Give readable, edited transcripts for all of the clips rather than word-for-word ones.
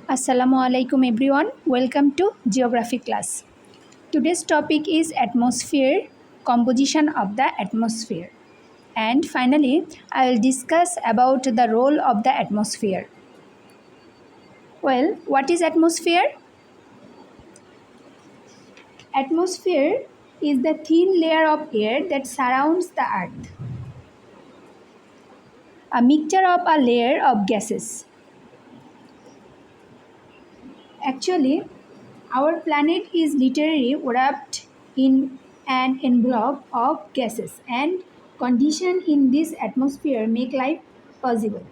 Assalamu alaikum everyone. Welcome to geography class. Today's topic is atmosphere, composition of the atmosphere. And finally, I will discuss about the role of the atmosphere. Well, what is atmosphere? Atmosphere is the thin layer of air that surrounds the earth. A mixture of a layer of gases. Actually, our planet is literally wrapped in an envelope of gases, and conditions in this atmosphere make life possible.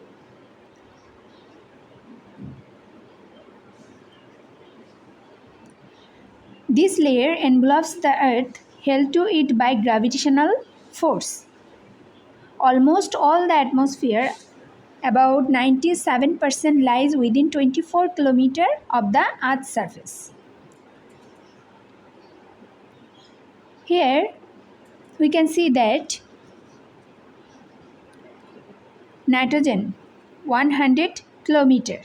This layer envelopes the Earth, held to it by gravitational force. Almost all the atmosphere, about 97%, lies within 24 kilometers of the Earth's surface. Here we can see that nitrogen 100 kilometer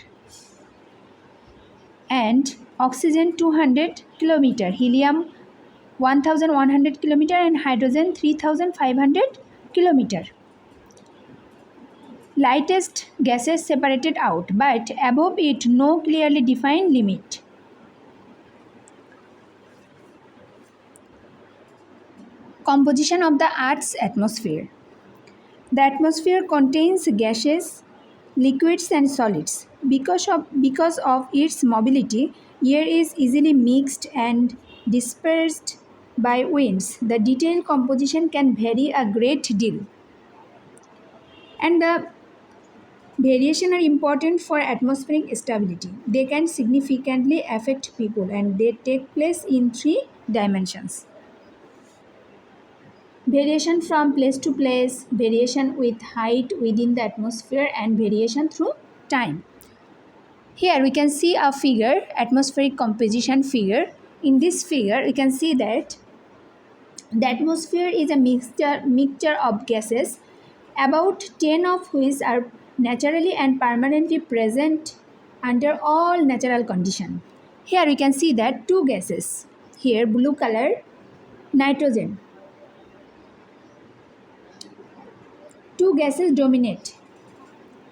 and oxygen 200 kilometer, helium 1100 kilometer and hydrogen 3500 kilometer. Lightest gases separated out, but above it no clearly defined limit. Composition of the Earth's atmosphere. The atmosphere contains gases, liquids and solids. Because of its mobility, air is easily mixed and dispersed by winds. The detailed composition can vary a great deal. And the variation are important for atmospheric stability. They can significantly affect people and they take place in 3 dimensions. Variation from place to place, variation with height within the atmosphere, and variation through time. Here we can see a figure, atmospheric composition figure. In this figure, we can see that the atmosphere is a mixture of gases, about 10 of which are naturally and permanently present under all natural conditions. Here we can see that 2 gases. Here blue color, nitrogen. 2 gases dominate,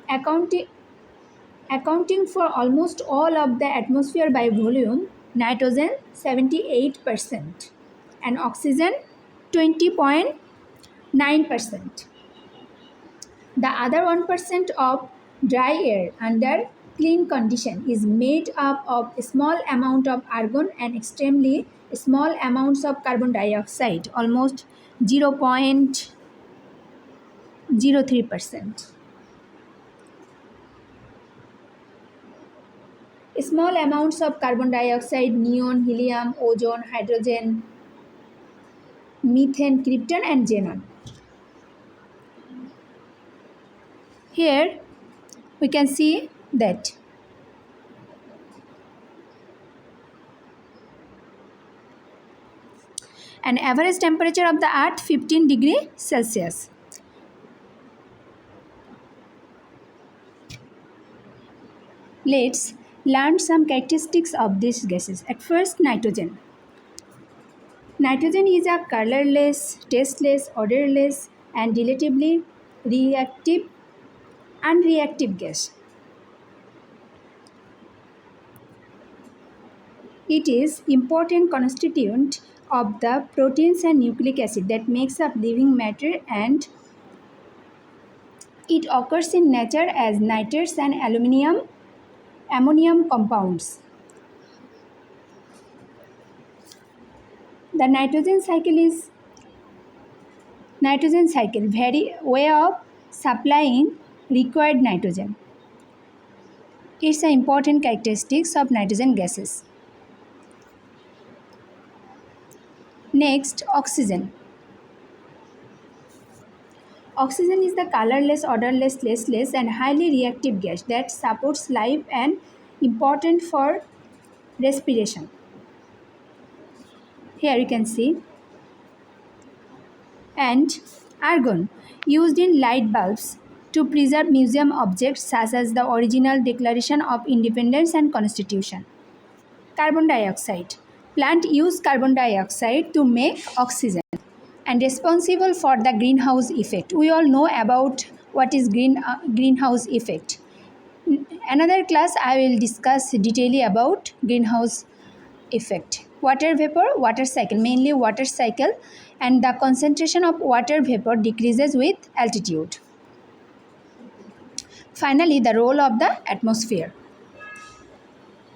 accounting for almost all of the atmosphere by volume. Nitrogen 78% and oxygen 20.9%. The other 1% of dry air under clean condition is made up of a small amount of argon and extremely small amounts of carbon dioxide, almost 0.03%. Small amounts of carbon dioxide, neon, helium, ozone, hydrogen, methane, krypton and xenon. Here we can see that an average temperature of the earth 15 degrees Celsius. Let's learn some characteristics of these gases. At first, nitrogen. Nitrogen is a colorless, tasteless, odorless and relatively unreactive gas. It is important constituent of the proteins and nucleic acid that makes up living matter, and it occurs in nature as nitrates and ammonium compounds. The nitrogen cycle very way of supplying required nitrogen. It's an important characteristics of nitrogen gases. Next, oxygen. Oxygen is the colorless, odorless, tasteless and highly reactive gas that supports life and important for respiration. Here you can see. And argon, used in light bulbs to preserve museum objects such as the original Declaration of Independence and Constitution. Carbon dioxide. Plants use carbon dioxide to make oxygen and responsible for the greenhouse effect. We all know about what is greenhouse effect. Another class I will discuss detailedly about greenhouse effect. Water vapor, water cycle, mainly water cycle, and the concentration of water vapor decreases with altitude. Finally, the role of the atmosphere.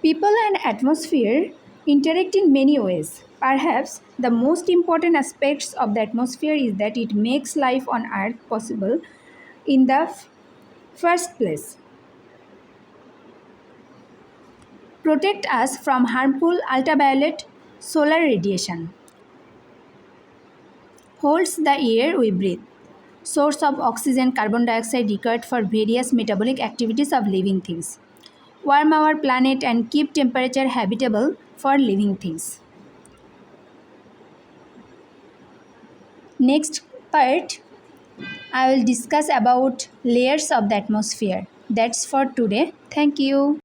People and atmosphere interact in many ways. Perhaps the most important aspects of the atmosphere is that it makes life on Earth possible in the first place. Protect us from harmful ultraviolet solar radiation. Holds the air we breathe. Source of oxygen, carbon dioxide required for various metabolic activities of living things. Warm our planet and keep temperature habitable for living things. Next part, I will discuss about layers of the atmosphere. That's for today. Thank you.